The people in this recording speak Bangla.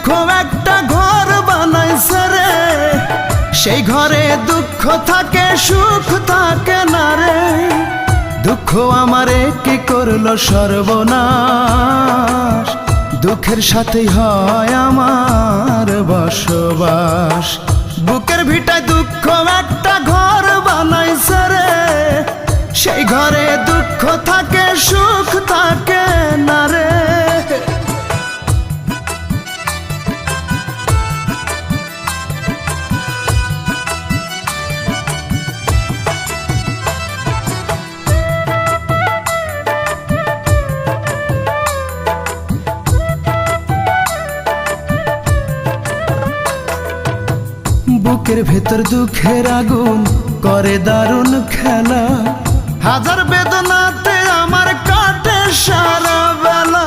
দুঃখ একটা ঘর বানাইছে রে, সেই ঘরে দুঃখ থাকে সুখ থাকে না রে। দুঃখ আমারে কি করলো সর্বনাশ, দুঃখের সাথেই হয় আমার বসবাস। বুকের ভিটায় দুঃখ একটা ঘর বানাইছে রে, সেই ঘরে দুঃখ থাকে সুখ থাকে না রে। বুকের ভেতর দুঃখের আগুন করে দারুণ খেলা, হাজার বেদনাতে আমার কাটে সারা বেলা।